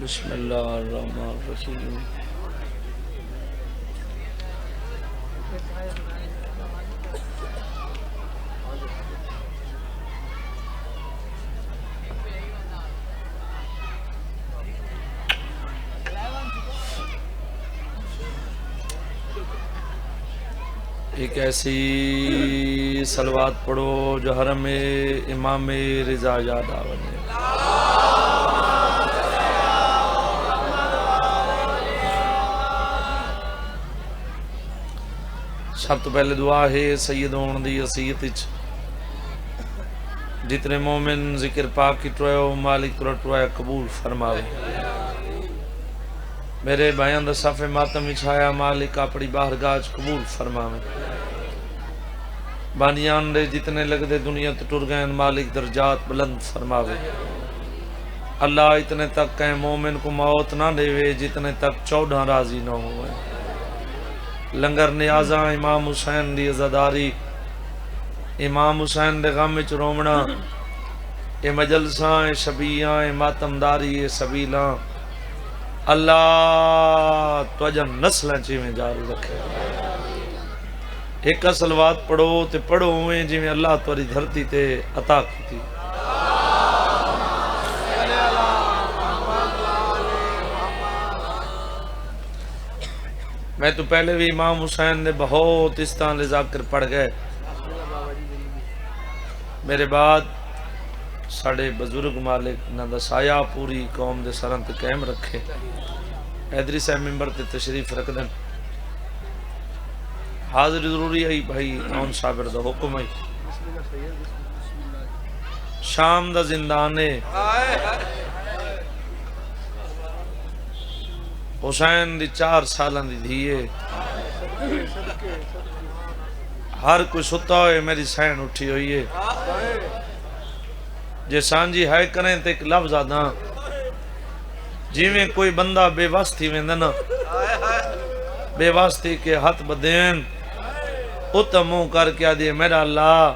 بسم اللہ الرحمن الرحیم۔ ایک ایسی صلوات پڑھو جو حرم امام رضا یاد آونے۔ سب تو پہلے دعا ہے سید ہون دی وصیت وچ جتنے مومن ذکر پاک کی ٹروئے مالک ٹروئے قبول فرماوے۔ میرے بھائیاں دا صف ماتم وچھایا مالک اپنی بارگاہ قبول فرماوے۔ بانیان دے جتنے لگ دے دنیا تو ٹر گئے مالک درجات بلند فرماوے۔ اللہ اتنے تک کہیں مومن کو موت نہ دے وے جتنے تک 14 راضی نہ ہوئے۔ لنگر نیازاں امام حسین دی عزاداری، امام حسین دے غم وچ رومنا، اے مجلساں اے شبیاں اے ماتمداری اے سبیلاں، اللہ توجہ نسلیں چیویں جاری رکھے۔ ایک صلوات پڑھو تے پڑھو ہوئے جی اللہ توری دھرتی تے عطا کی تھی۔ میں تو پہلے بھی امام حسین نے بہت اس طرح ذکر پڑھ گئے، میرے بعد ساڑھے بزرگ مالک نہ دا سایہ پوری قوم دے سرن تے قائم رکھے۔ حیدری صاحب ممبر تے تشریف رکھ دیں، حاضر ضروری ہے بھائی آن صابر دا حکم ہے۔ شام دا زندانے حسین دی 4 سالان دی دھیے، ہر کوئی ستا ہوئے میری سین اٹھی ہوئی ہے۔ جے سانجی ہے کریں تے ایک لفظ آدھاں جی میں کوئی بندہ بے واسطی میں نا، بے واسطی کے ہاتھ بدین اتموں کر کے آدھے میرا اللہ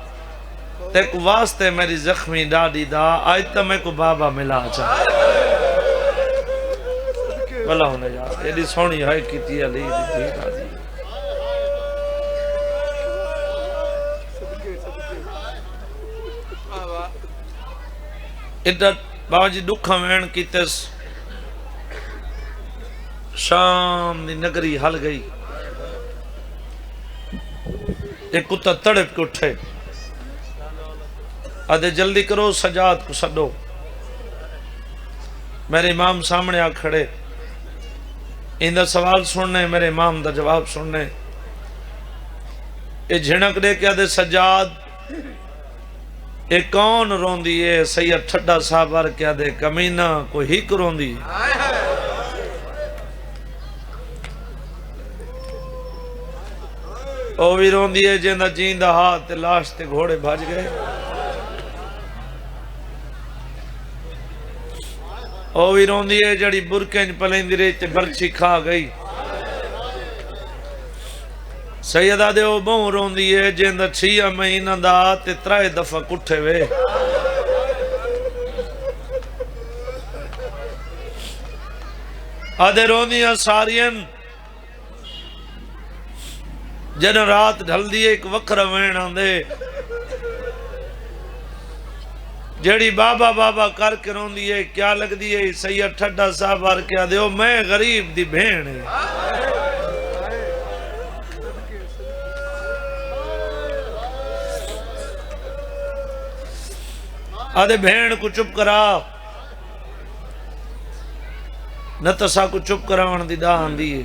تے کو واسطے میری زخمی ڈاڈی دا آج تا میں کو بابا ملا چاہا بلا ہونے جا یہ دی سونی ہے کیتی علی دی دھیت آدھی۔ ادھر بابا جی دکھا وین کیتس شام دی نگری حل گئی، ایک کتا تڑپ کے اٹھے آدھے جلدی کرو سجاد کو سڈو۔ میرے امام سامنے آ کھڑے، اندر سوال سننے میرے امام دا جواب سننے۔ اے جھنک دے کیا دے سجاد اے کون رون دیئے؟ سید ٹھڈا صاحبار کیا دے کمینہ کوئی ہی رون دی۔ او بھی رون دیئے جیندہ جیندہ ہاتھ لاش تے گھوڑے بھاج گئے۔ او بھی رون دیئے جڑی برکینج پلیندی رہی تے برچی کھا گئی۔ سیدہ دے او بہن رون دیئے جیندہ 6 مہینہ دا تے 3 دفعہ کٹھے وے۔ آدھے رون دیئے سارین جن رات ڈھل دیئے ایک وکر وین آندے جڑی بابا بابا کر کے رون دیئے کیا لگ دیئے سید ٹھڈا صاحب آر کیا دیو میں غریب دی بھین ہے۔ آدھے بھین کو چپ کرا نتسا کو چپ کراون دی دان دیئے۔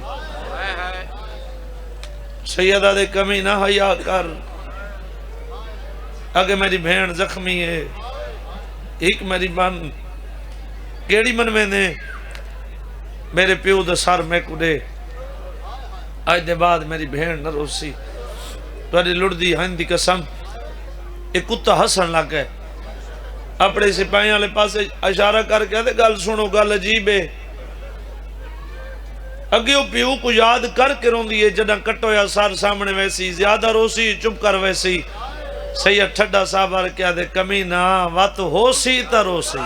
سیدہ دے کمی نہ حیا کر اگے میری بھین زخمی ہے ایک میری بان کیڑی من میں نے میرے پیو دا سار میں کو دے آج دے بعد میری بھین نہ روسی تو اڈی لڑ دی ہن دی قسم ایک کتا ہسن لگ گئے اپنے سپاہیاں لے پاسے اشارہ کر کے دے گل سنو گل عجیب ہے اگیو پیو کو یاد کر کے رون دیئے جدہ کٹو یا سار سامنے ویسی زیادہ روسی چپ کر ویسی سید ٹھڈا صاحب آر کیا دے کمی نہ وات ہو سی تا رو سی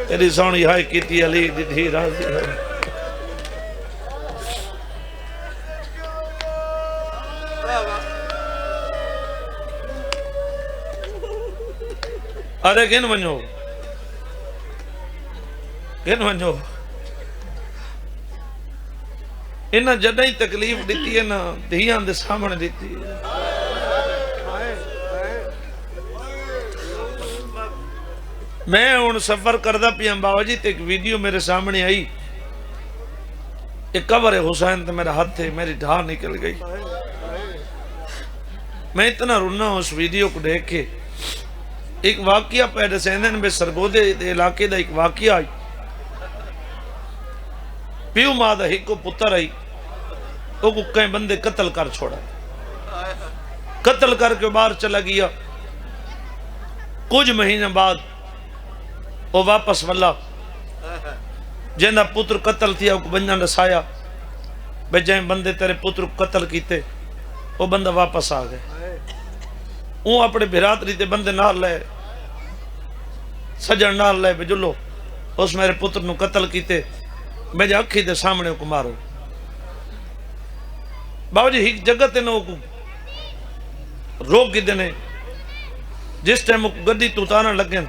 تیری سونی ہائے کیتی علی دی دھی راضی ہے ارے گن ونجو انہاں جڑیں تکلیف دیتی ہے نا دھیاں دے سامنے دیتی ہے میں ہن سفر کردا پیا بابا جی تے ایک ویڈیو میرے سامنے آئی ایک قبر حسین تے میرا ہاتھ ہے میری ڈھا نکل گئی میں اتنا رونا اس ویڈیو کو دیکھ کے ایک واقعہ پیدا سیندن میں سرگودے دے علاقے دا ایک واقعہ آئی پیو ماں دا ہی کو پتر آئی تو کو کہیں بندے قتل کر چھوڑا قتل کر کے باہر چلا گیا کچھ مہینہ بعد وہ واپس والا جہاں پتر قتل تھیا وہ بندہ نسایا بے جائیں بندے تیرے پتر قتل کیتے وہ بندہ واپس آ گئے وہ اپنے برادری تے بندے نال لے سجن نال لے بجلو اس میرے پتر نو قتل کیتے میں جا اکھی دے سامنے کو مارو بابا جی ایک جگہ تے نو کو روک کی دینے جس ٹائم گدی توتانا لگیں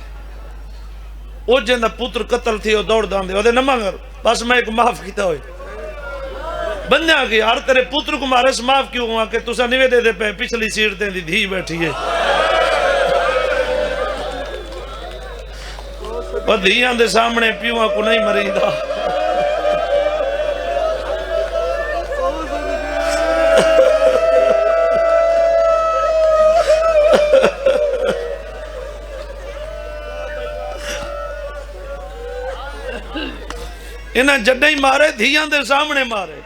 او جہاں پتر قتل تھی وہ دوڑ دان دے وہ دے نمہ گر بس میں ایک معاف کیتا ہوئی بندے آگے یار تیرے پتر کو مارے سے معاف کیوں ہوا کہ تُسا نوے دے دے پہ پچھلی سیٹ دیں دی دھی بیٹھی ہے وہ دھیاں دے سامنے پیوہاں کو نہیں مریں دا انہاں جڈیں مارے دھیاں دے سامنے مارے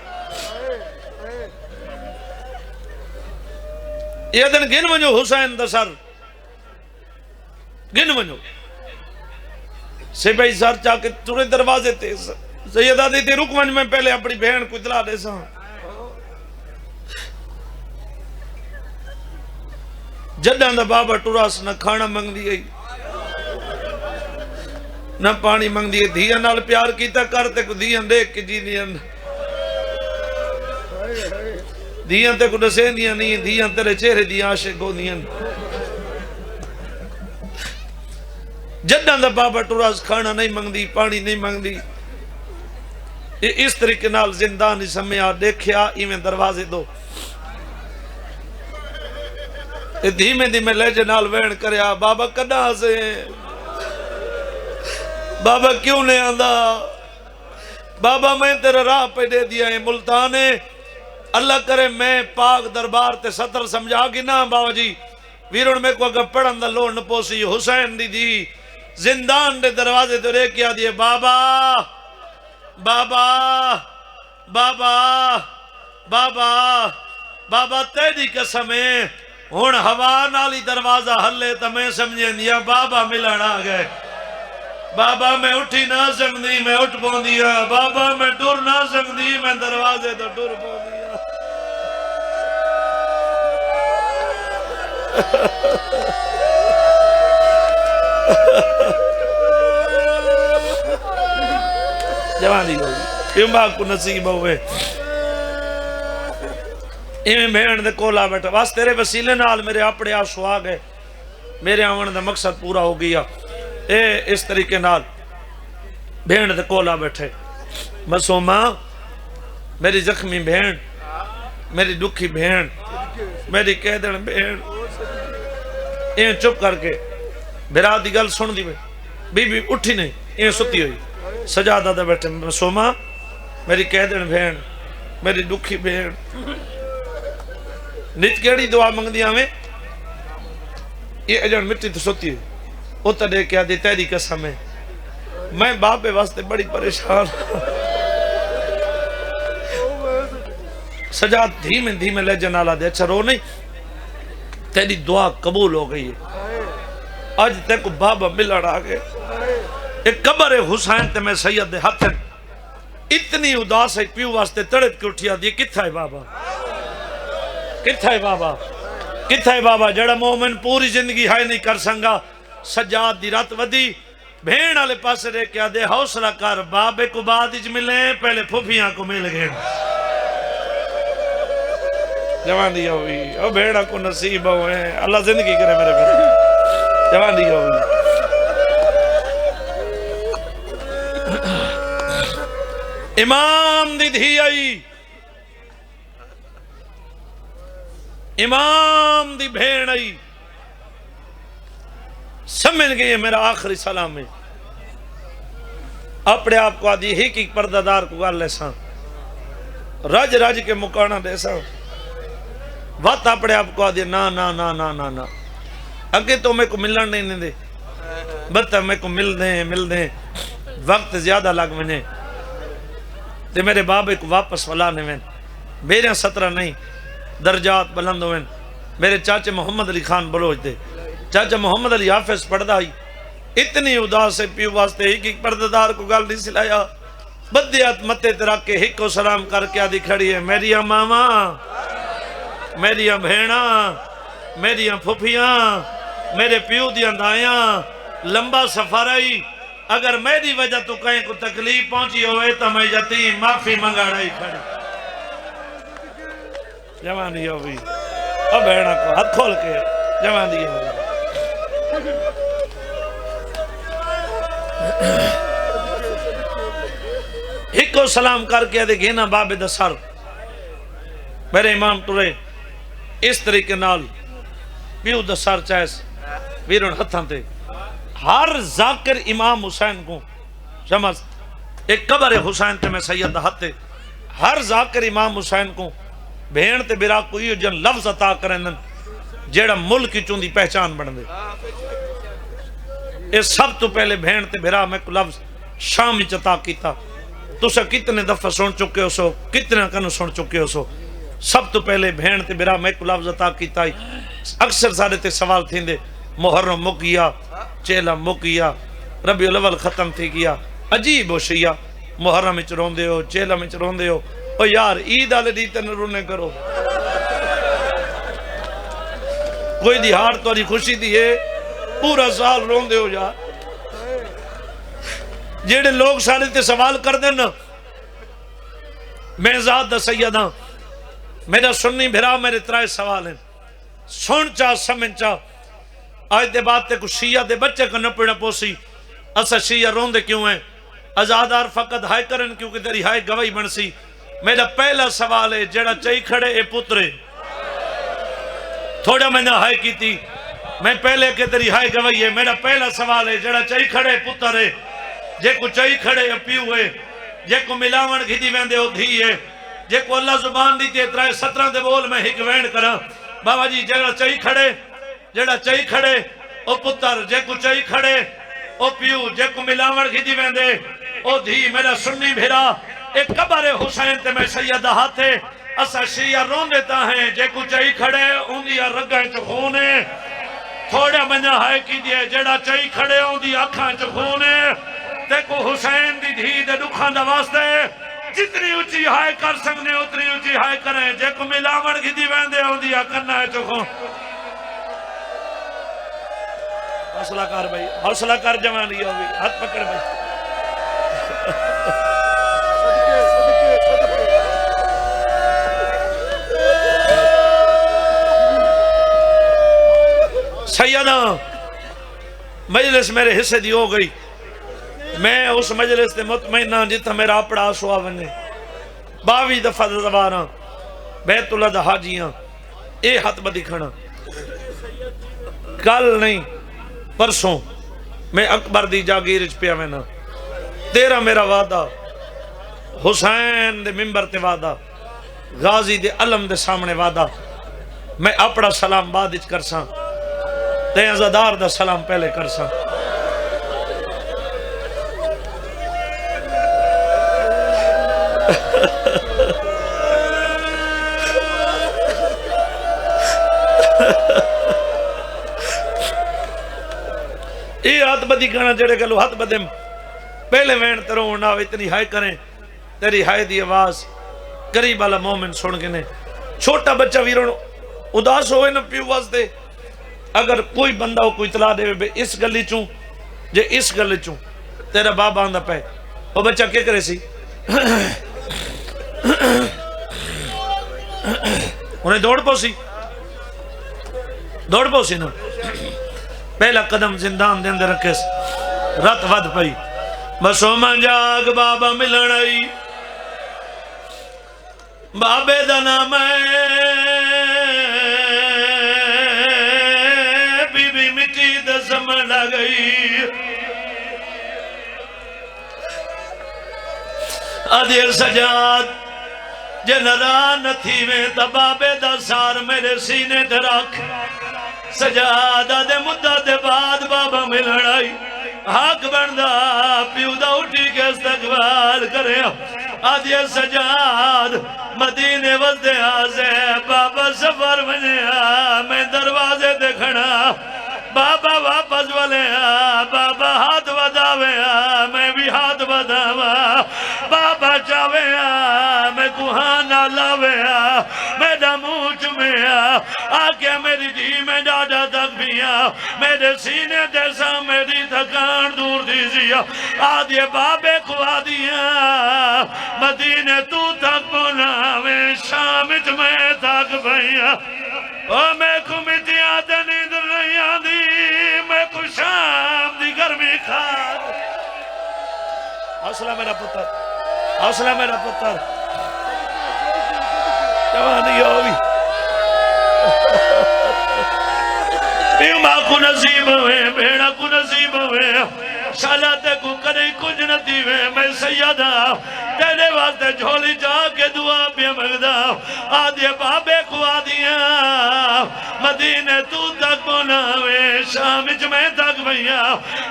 یہ دن گن ونجو حسین دا سر گن ونجو سپاہی سر چاہ کے تورے دروازے تے سیدہ دیتی رک ونج میں پہلے اپنی بہن کو اطلاع دے سا جڈاں دا بابا ٹوراس نہ کھانا منگ دی نہ پانی منگ دیئے دھیاں نال پیار کیتا کرتے کو دھیاں دیکھ کے جی دیاں دھیاں تے کو نسین دیاں نہیں دھیاں تیرے چہرے دیاں عاشق ہو دیاں جڈاں دا بابا ٹوراس کھانا نہیں منگ دی پانی نہیں منگ دی اس طریقے نال زندانی سمیا دیکھیا ایمیں دروازے دو دھیمے دھیمے لہجے نال وین کریا بابا کڈا سے بابا کیوں نہیں آندہ بابا میں تیرا راہ پہ دے دیا ہے ملتانے اللہ کرے میں پاک دربار تے سطر سمجھا گی نا بابا جی ویرون میں کو اگر پڑھن دا لوڑ نہ پوسی حسین دی زندان دے دروازے تو رے کیا دیئے بابا بابا بابا بابا بابا تیری قسم ہے ہون ہوا نالی دروازہ ہلے تا میں سمجھیں دیا بابا ملن آ گئے بابا میں اٹھی نہ سکتی میں اٹھ پون دیا بابا میں ٹور نہ سکتی میں دروازے تو ٹور پون دیا جوانی ہوئی امبا کو نصیب ہوئے ایمیں بہن دے کولا بیٹھا بس تیرے وسیلے نال میرے اپنے آنسو آ گئے میرے آون دا مقصد پورا ہو گیا اس طریقے نال بہن دے کولا بیٹھے مسوما میری زخمی بہن میری دکھی بہن میری قیدن بہن یہ چپ کر کے بھرا دی گل سن دی بی بی اٹھی نہیں یہ ستی ہوئی سجادہ دے بیٹھے مسوما میری قیدن بہن میری دکھی بہن نت کیڑی دعا منگ دیا میں یہ اجان مٹی تو ستی ہوئی وہ تو دے کیا دی تیری قسم ہے میں باپ واسطے بڑی پریشان سجاد دھیمے دھیمے لے جنالا دے اچھا رو نہیں تیری دعا قبول ہو گئی ہے آج تے کو بابا ملڑ آگئے ایک قبر حسین تے میں سید دے ہتھن اتنی اداس ہے پیو واسطے تڑپ کے اٹھیا دی کتھا ہے بابا کتھا ہے بابا کتھا ہے بابا جڑا مومن پوری زندگی ہائے نہیں کر سنگا سجاد دی رات ودی بھین والے پاسے دے کیا دے حوصلہ کر بابے کو بعد اج ملیں پہلے پھوپھیاں کو مل گئے جوان دیا ہوئی او بھیڑا کو نصیب ہوئے اللہ زندگی کرے میرے پھر جوان دیا ہوئی امام دی دھی آئی امام دی بھین آئی سمجھ گئی ہے میرا آخری سلام ہے اپنے آپ کو آدھی ہی کی پردادار کو گال لیسا رج رج کے مکانا دیسا وقت اپنے آپ کو آدھی نا نا نا نا نا نا اگے تو میں کو ملن نہیں دے بتا میں کو مل دیں وقت زیادہ لگ میں تے میرے بابے کو واپس ولانے میں میرے 17 نہیں درجات بلند ہوئے میرے چاچے محمد علی خان بلوچ دے چاچا محمد علی حافظ پڑھدا ہی اتنی اداس سے پیو واسطے ایک پردادار کو گل نہیں سلایا بدیات متے ترا کے ہک کو سلام کر کے آدھی کھڑی ہے میری ماما میری بھیڑا میری پھوپھیاں میرے پیو دیاں دائیاں لمبا سفر آئی اگر میری وجہ تو کہیں کو تکلیف پہنچی ہوئے تو میں یتیم معافی منگاڑائی کھڑی جوانی ہوئی اب بھیڑا کو ہاتھ کھول کے جوانی ہوئی ایک کو سلام کر کے دے گھینا بابے دا سر میرے امام ترے اس طریقے نال پیو دا سر چاہیس ویرون ہتھاں تے ہر ذاکر امام حسین کو شمس ایک قبر حسین تے میں سید دا ہتے ہر ذاکر امام حسین کو بھین تے برا کوئی جن لفظ عطا کرن جیڑا ملک کی چوندی پہچان بن دے اس سب تو پہلے بھین تے برا میں کو لفظ شامی عطا کیتا تو سے کتنے دفعہ سن چکے ہو سو کتنے کنو سن چکے ہو سو سب تو پہلے بھین تے برا میں کو لفظ عطا کیتا ہی اکثر سارے تے سوال تھیں دے محرم مکیا چیلہ مکیا ربیع الاول ختم تھی گیا عجیب ہو شیعہ محرم میں چرون دے ہو چیلہ میں چرون دے ہو او یار عید آلے دیتے نہ رونے کرو کوئی دیہار تو آری خوشی دیئے پورا سال رون دے ہو جا جیڑے لوگ سارے تے سوال کر دینا میں ذات دا سیدہ میرا سننی بھرا میرے ترائے سوال ہیں سن چاہ سمن چاہ آج دے بات تے کچھ شیعہ دے بچے کا نپڑا پوسی اسا شیعہ رون دے کیوں ہیں ازادار فقط ہائے کرن کیونکہ تیری ہائے گواہی بنسی میرا پہلا سوال ہے جڑا چاہی کھڑے اے پترے تھوڑا میں نے ہائے کی تھی میں پہلے کہ تیری ہائے گواہی ہے میرا پہلا سوال ہے جڑا چاہی کھڑے پتر ہے جے کو چاہی کھڑے پیو ہے جے کو ملاون گھی دی ویندے ہو دھی ہے جے کو اللہ زبان دی تے 17 دے بول میں ہک وین کرا بابا جی جڑا چاہی کھڑے او پتر جے کو چاہی کھڑے او پیو جے کو ملاون گھی دی ویندے او دھی میرا سننی بھیرا ایک قبر حسین تے میں سیدہ ہاتھے اسا شیعہ رون دیتا ہیں جے کو چاہی کھڑے اندیا رگائیں چخونے تھوڑا منہ ہائے کی دیئے جڑا چاہی کھڑے اندی آنکھاں چخونے تے کو حسین دی دھی دے دکھان دا واسطے جتنی اچھی ہائے کر سکنے اتنی اچھی ہائے کریں جے کو ملاون گھی دی ویندے اندیا کرنا ہے چخون حوصلہ کر بھائی حوصلہ کر جوانی ہوئی ہاتھ پکڑ بھائی سیدہ مجلس میرے حصے دی ہو گئی میں اس مجلس تے مطمئنہ جتا میرا اپڑا آسوا بنے 22 دفعہ دوارا بیت اللہ دا حاجیاں اے ہاتھ بدی کھڑا کل نہیں پرسوں میں اکبر دی جاگیرج پیا میں نا تیرا میرا وعدہ حسین دے ممبر تے وعدہ غازی دے علم دے سامنے وعدہ میں اپڑا سلام بعد اچ کرساں تے عزادار دا سلام پہلے کرساں یہ ہاتھ بدی کھانا جڑے گلو ہاتھ بدم پہلے وین ترون آو اتنی ہائے کریں تیری ہائے دی آواز قریب والا مومن سن گنے چھوٹا بچہ ویرون اداس ہوئے نا پیو واسطے اگر کوئی بندہ ہو کوئی اطلاع دے بے اس گلی چوں جے اس گل چوں تیرا باپ آندا پے وہ بچہ کیا کرے سی انہیں دوڑ پو سی نا پہلا قدم زندان دے اندر رکھے سی رات ود پئی بس او من جاگ بابا ملن آئی بابے دا نام ہے بی بی مٹی دا زمن لگ گئی آدھیر سجاد جے نران تھی میں تا بابے دا سار میرے سینے تے رکھ سجاد آدھے مدہ دے بعد بابا ملن آئی حق بندہ پیو دا اٹھی کے استقبال کرے آدھے سجاد مدینے وزدے آزے بابا سفر بنے میں دروازے دیکھنا بابا واپس والے بابا ہاتھ بداوے میں بھی ہاتھ بداوا بابا چاوے میں کوہانا لاوے میرا موچ میں آکے میری جی میں ڈاڈا تک بھیا میرے سینے جیسا میری تھکان دور دیزیا آدھے بابے کو آدھیا مدینے تو تک بناوے شامت میں تک بھیا میں کو مٹیاں دے نیند نہیں آدھی میں کو شام دی گرمی کھا حوصلہ میرا پتر حوصلہ میرا پتر جوانی ہوئی پیو ماں کو نصیب ہوئے بیڑا کو نصیب ہوئے شالاتے کو کرے کچھ نہ دیوے میں سیدہ تیرے واسطے جھولی جا کے دعا بھی مگدہ آدھے بابے کو آدھیا مدینے تو تک بناوے شامچ میں تک بھئیا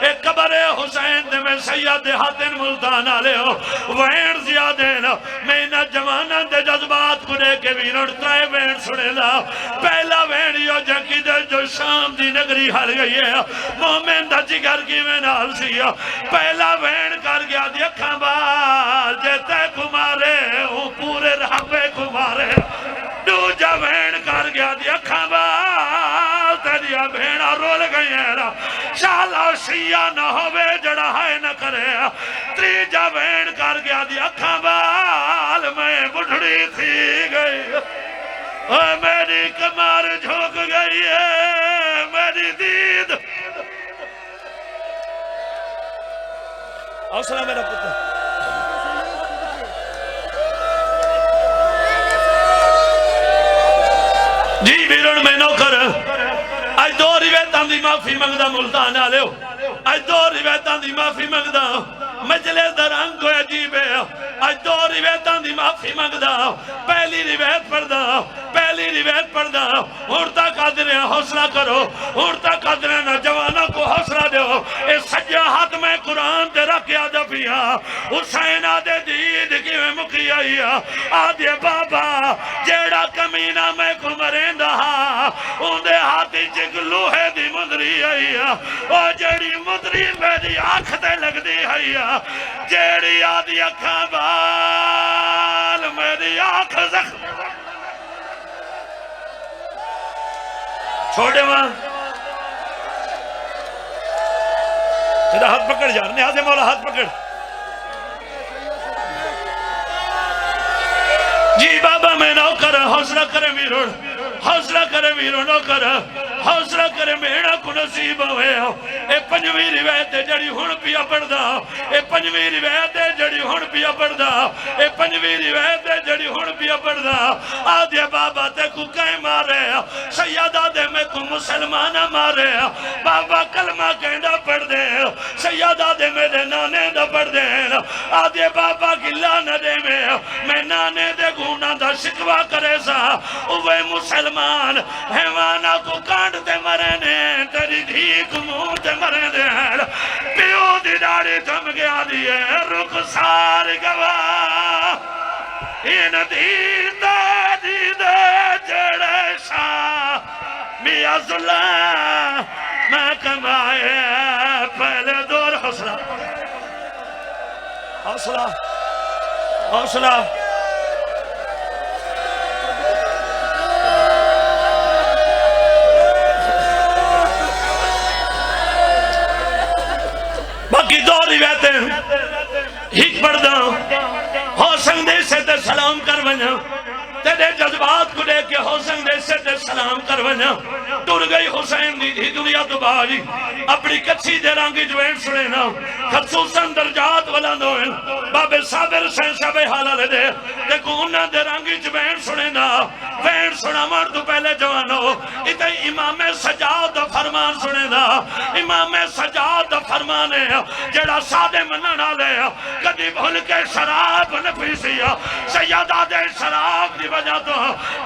ایک قبر حسین دے میں سیدہ حاتن ملتان آلے ہو وین زیادین میں نہ جوانہ دے جذبات کو دے کے بھی نڑتائے وین سنے لا پہلا وین یو جنکی دے جو شام دی نگری حل گئی ہے مومن دا جگر کی میں نال سیا پہلا وین کر گیا دی اکھاں بال جیتے کمارے ہوں پورے رہبے کمارے دو جا وین کر گیا دی اکھاں بال تیریا بھیڑا رول گئی ہے شالا شیعہ نہ ہوئے جڑا ہے نہ کرے تری جا وین کر گیا دی اکھاں بال میں بڑھڑی تھی گئی میری کمار جھوک گئی ہے میری دید حوصلہ میرا پتر جی بیرون میں نوکر آج دو روایتاں دی معافی منگدا ملتان آلے ہو آج دو روایتاں دی معافی منگدا مجلس در رنگ کو عجیب ہے آج دو روایتاں دی معافی منگدا پہلی روایت پڑھدا اڑتا قادر حوصلہ کرو اڑتا قادر نہ جوانہ کو حوصلہ دیو اے سجا ہاتھ میں قرآن تے رکھ آدھا پیا حسین آدھے دید کی میں مکی آئی آدھے بابا جیڑا کمینہ میں کو مرین رہا اندھے ہاتھی چک لوہے دی مدری آئی او جیڑی مدری میری آنکھ تے لگ دی آئی جیڑی آدھی اکھاں بال میری آنکھ زخم چھوڑے وہاں تیرا ہاتھ پکڑ جا نیاز مولا ہاتھ پکڑ جی بابا میں نوکر حوصلہ کرے میرون حوصلہ کرے میرون نوکر حوصلہ کرے میڑا کو نصیب ہوئے اے پنجوی روایت جڑی ہون پیا پڑھدا اے پنجوی روایت جڑی ہون پیا پڑھدا اے پنجوی روایت جڑی ہون پیا پڑھدا آدھے بابا تے کو کہیں مارے سیادہ دے میں کو مسلمانہ مارے بابا کلمہ کہندہ پڑھ دے سیادہ دے میرے نانے دا پڑھ دے آدھے بابا گلہ نہ دے میں نانے دے گونا دا شکوا کرے سا اوے مسلمان حیوانہ کو کانڈتے مرنے تیری دھیک منہ تے مرنے پیو دی ڈاڑی تم گیا دیئے رخ سار گواہ ان دیدہ دیدہ جڑے شاہ میاں ظلم میں کمائے پہلے دور حوصلہ حوصلہ حوصلہ روایتیں ہی پڑھدا حسین دے سے تے سلام کر ونجا تیرے جذبات کو لے کے حسین دے سے تے سلام کر ونجا ٹر گئی حسین دی دنیا تو باہری اپنی کچھی دے رانگی جوین سنے نا خصوصاً درجات والا دوئن بابے صابر سین شبے حالہ لے دے دیکھو انہاں دے رانگی جوین سنے نا وین سنا مرد پہلے جوانو اتنے امام سجاد فرمان سنے نا امام سجاد فرمانے جڑا سادے مننا لے کدی بھول کے شراب نہ پیسیا سیدہ دے شراب دی وجہ تو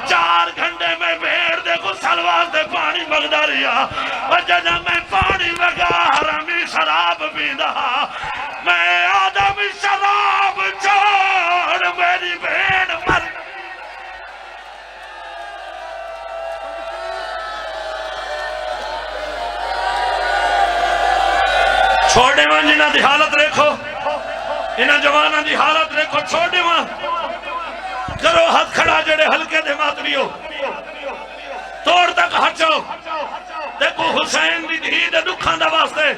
4 گھنٹے میں بھیڑ دے غسل واسطے پانی مگدا رہیا وجہ میں پانی مگا حرامی شراب پیندا میں آدم شراب چھوڑ میری بھیڑ مر چھوڑے وہاں جنہ دی حالت ریکھو انہ جوانہ دی حالت ریکھو چھوڑے وہاں کرو ہاتھ کھڑا جڑے ہلکے دے ماتریو توڑ تک ہچو دیکھو حسین دی دھی دے دکھان دا واسطے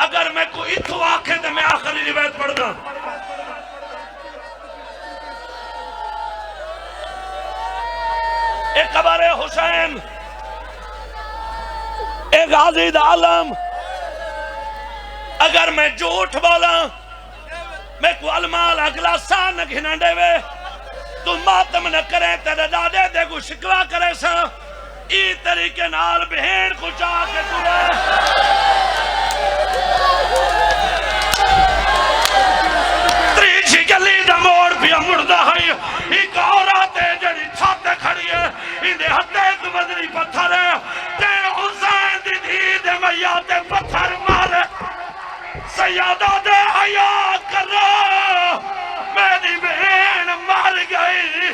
اگر میں کوئی اتھو آکھے دے میں آخری روایت پڑھ دا ایک قبر حسین ایک غازی دا عالم اگر میں جھوٹ بولا میں کو المال اگلا سا نہ گھنا دے وے تو ماتم نہ کرے تیرے دادے دے کو شکوا کرے سا ای طریقے نال بہن کو چاہ کے تورے تریچی گلی دا موڑ پیا مردہ ہے ایک عورت ہے جڑی چھاتے کھڑی ہے اندے ہتے تو بدری پتھر ہے تے حسین دی دھی دے میاتے پتھر مارے سیادہ دے حیاء کرو میری بہن مر گئی